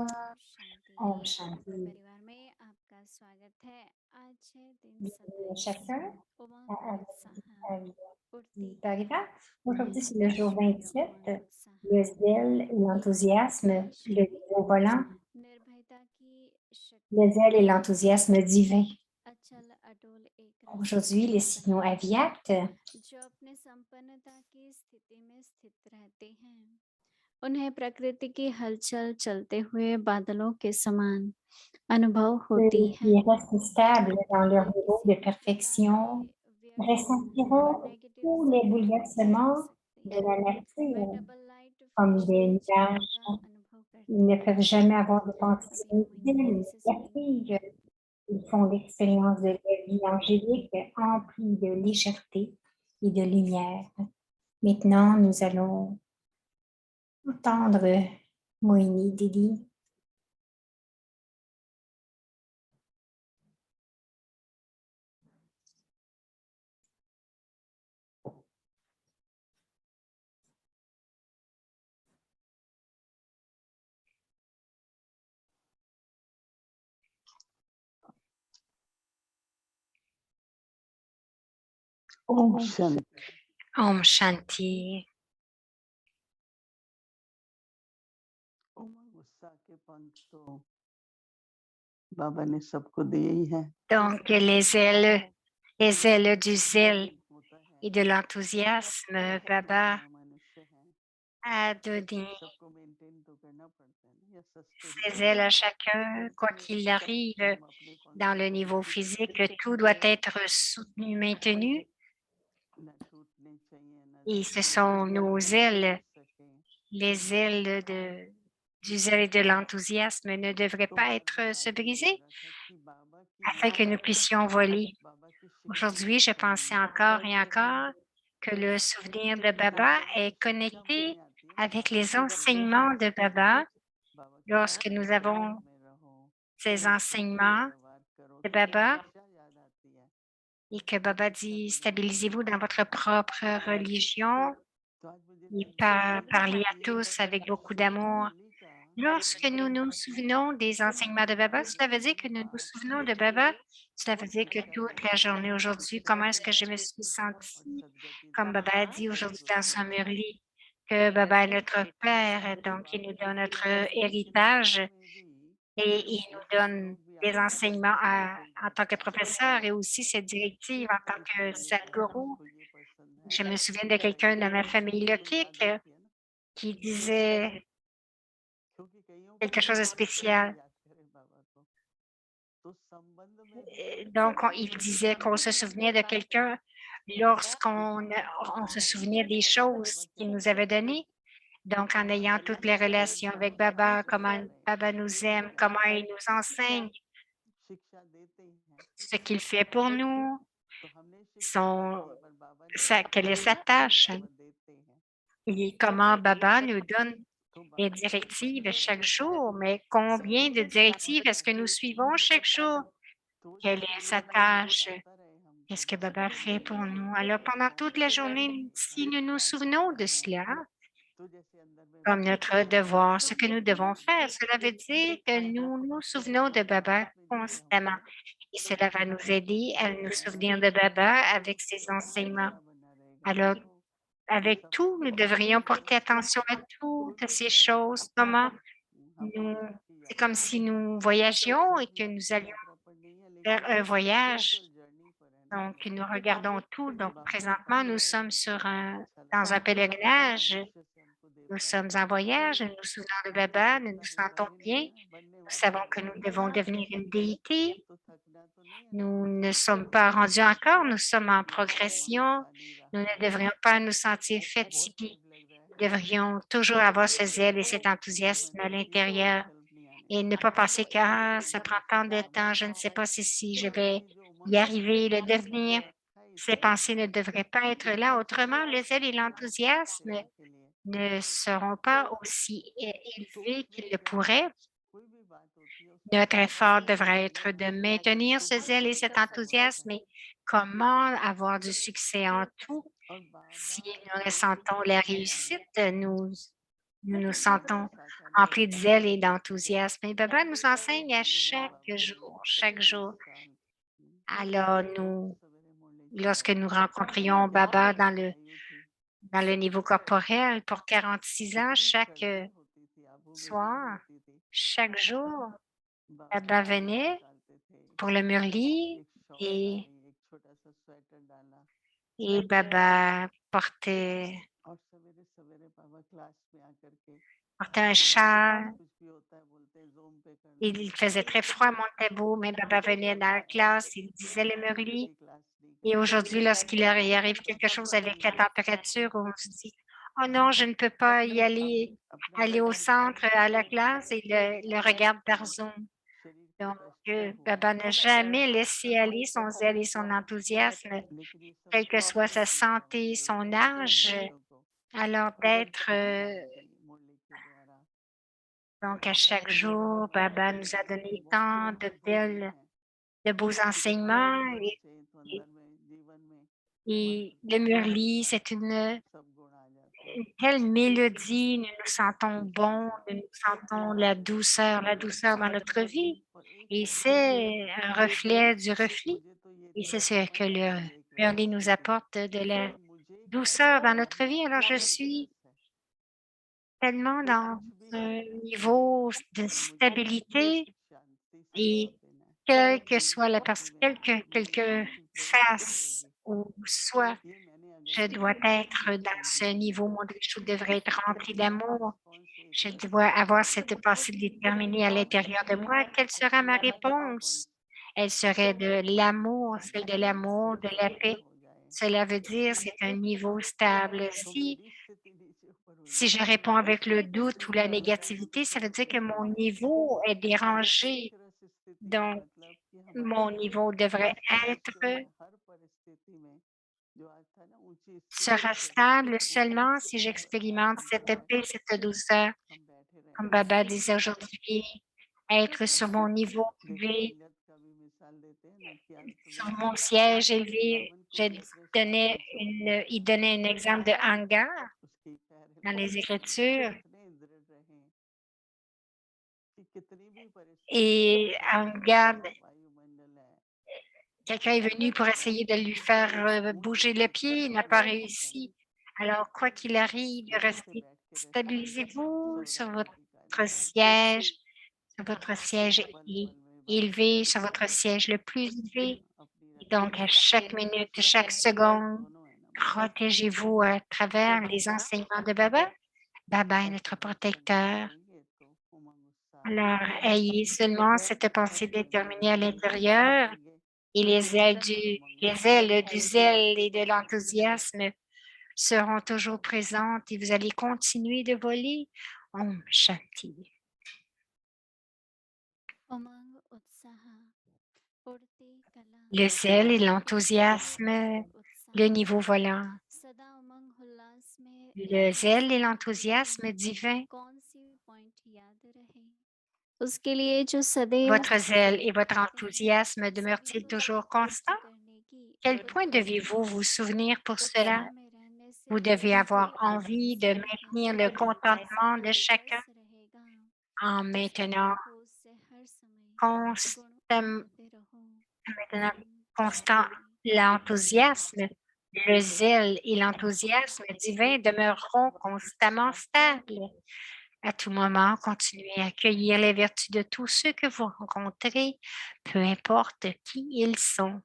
Om शांति Shanti. परिवार में आपका स्वागत है। आज है दिन Bienvenue à 27 chacun उमंग और उत्साह à उड़ती Parida. Aujourd'hui, c'est le jour विश्व में 27. उमंग उत्साह Le zèle et एक l'enthousiasme, नई le शुरुआत niveau volant, निर्भयता की le शक्ति zèle et l'enthousiasme divin. अचल अटूल एक रास्ता Aujourd'hui, les दिखाता signaux है aviates, जो अपने संपन्नता की स्थिति में स्थित रहते हैं। उन्हें प्रकृति की हलचल चलते हुए बादलों के समान अनुभव ceux होती है। qui restent stables dans leur वे niveau किसी de भी प्रकार perfection के व्यर्थ ressentiront नेगेटिव tous les समय में नहीं जा bouleversements सकते। de la वे nature double light comme flash des के जीवन nuages. का अनुभव Ils करते ne हैं। peuvent jamais avoir de pensées अभी हम inutiles गहराई ni से सुनेंगे। négatives. Ils font l'expérience de la vie angélique emplie de légèreté et de lumière. Maintenant, nous allons entendre Moini Didi. Om Shanti. Om Shanti. उमंग उत्साह के पंथ तो बाबा ने सबको दिए ही हैं। Donc, les ailes du zèle होता है et de l'enthousiasme, Baba मनुष्य है, a donné सबको मेंटेन तो करना पड़ता है ना, या ses ailes à chacun, quoi qu'il arrive dans le niveau physique, tout doit être soutenu, maintenu. ना टूटने चाहिए ना Et ce sont nos ailes, les ailes du zèle et de l'enthousiasme ne devraient pas être se briser afin que nous puissions voler. Aujourd'hui, je pensais encore et encore que le souvenir de Baba est connecté avec les enseignements de Baba. Lorsque nous avons ces enseignements de Baba et que Baba dit stabilisez-vous dans votre propre religion et parlez à tous avec beaucoup d'amour. Lorsque nous nous souvenons des enseignements de Baba, cela veut dire que nous nous souvenons de Baba. Cela veut dire que toute la journée aujourd'hui, comment est-ce que je me suis sentie, comme Baba a dit aujourd'hui dans son murli, que Baba est notre Père, donc il nous donne notre héritage et il nous donne des enseignements en tant que professeur et aussi cette directive en tant que Sadhguru. Je me souviens de quelqu'un de ma famille Lokik qui disait quelque chose de spécial. Donc, il disait qu'on se souvenait de quelqu'un lorsqu'on on se souvenait des choses qu'il nous avait données. Donc, en ayant toutes les relations avec Baba, comment Baba nous aime, comment il nous enseigne, ce qu'il fait pour nous, quelle est sa tâche et comment Baba nous donne des directives chaque jour. Mais combien de directives est-ce que nous suivons chaque jour? Quelle est sa tâche? Qu'est-ce que Baba fait pour nous? Alors, pendant toute la journée, si nous nous souvenons de cela, comme notre devoir, ce que nous devons faire, cela veut dire que nous nous souvenons de Baba constamment. Et cela va nous aider à nous souvenir de Baba avec ses enseignements. Alors, avec tout, nous devrions porter attention à toutes ces choses. C'est comme si nous voyagions et que nous allions faire un voyage. Donc, nous regardons tout. Donc, présentement, nous sommes dans un pèlerinage. Nous sommes en voyage, nous nous souvenons de Baba, nous nous sentons bien. Nous savons que nous devons devenir une déité. Nous ne sommes pas rendus encore, nous sommes en progression. Nous ne devrions pas nous sentir fatigués. Nous devrions toujours avoir ce zèle et cet enthousiasme à l'intérieur et ne pas penser que ça prend tant de temps, je ne sais pas si je vais y arriver, le devenir. Ces pensées ne devraient pas être là. Autrement, le zèle et l'enthousiasme ne seront pas aussi élevés qu'ils le pourraient. Notre effort devrait être de maintenir ce zèle et cet enthousiasme, mais comment avoir du succès en tout? Si nous ressentons la réussite, nous nous nous sentons remplis de zèle et d'enthousiasme. Et Baba nous enseigne à chaque jour, chaque jour. Alors, lorsque nous rencontrions Baba dans le niveau corporel pour 46 ans, chaque soir, chaque jour, Baba venait pour le Murli et Baba portait un châle. Il faisait très froid à Montebo, mais Baba venait dans la classe, il disait le Murli. Et aujourd'hui, lorsqu'il arrive quelque chose avec la température, on se dit, oh non, je ne peux pas y aller au centre, à la classe, et le regarde par Zoom. Donc, Baba n'a jamais laissé aller son zèle et son enthousiasme, quelle que soit sa santé, son âge. Alors, donc à chaque jour, Baba nous a donné tant de beaux enseignements et le Murli, c'est une telle mélodie, nous nous sentons bons, nous nous sentons la douceur dans notre vie. Et c'est un reflet du reflet. Et c'est ce que le Murli nous apporte, de la douceur dans notre vie. Alors, je suis tellement dans un niveau de stabilité et quelle que soit la personne, quelque fasse ou soit, je dois être dans ce niveau, mon je devrait être rempli d'amour. Je dois avoir cette pensée déterminée à l'intérieur de moi. Quelle sera ma réponse? Elle serait de l'amour, celle de l'amour, de la paix. Cela veut dire c'est un niveau stable. Si je réponds avec le doute ou la négativité, ça veut dire que mon niveau est dérangé. Donc, mon niveau devrait sera stable seulement si j'expérimente cette paix, cette douceur. Comme Baba disait aujourd'hui, être sur mon niveau élevé, sur mon siège élevé. Il donnait un exemple de hangar dans les Écritures. Et hangar, quelqu'un est venu pour essayer de lui faire bouger le pied, il n'a pas réussi. Alors, quoi qu'il arrive, stabilisez-vous sur votre siège élevé, sur votre siège le plus élevé. Et donc, à chaque minute, chaque seconde, protégez-vous à travers les enseignements de Baba. Baba est notre protecteur. Alors, ayez seulement cette pensée déterminée à l'intérieur et les ailes du zèle et de l'enthousiasme seront toujours présentes et vous allez continuer de voler. Om Shanti. Le zèle et l'enthousiasme, le niveau volant. Le zèle et l'enthousiasme divin. Votre zèle et votre enthousiasme demeurent-ils toujours constants? Quel point devez-vous vous souvenir pour cela? Vous devez avoir envie de maintenir le contentement de chacun en maintenant constant l'enthousiasme. Le zèle et l'enthousiasme divin demeureront constamment stables. À tout moment, continuez à accueillir les vertus de tous ceux que vous rencontrez, peu importe qui ils sont.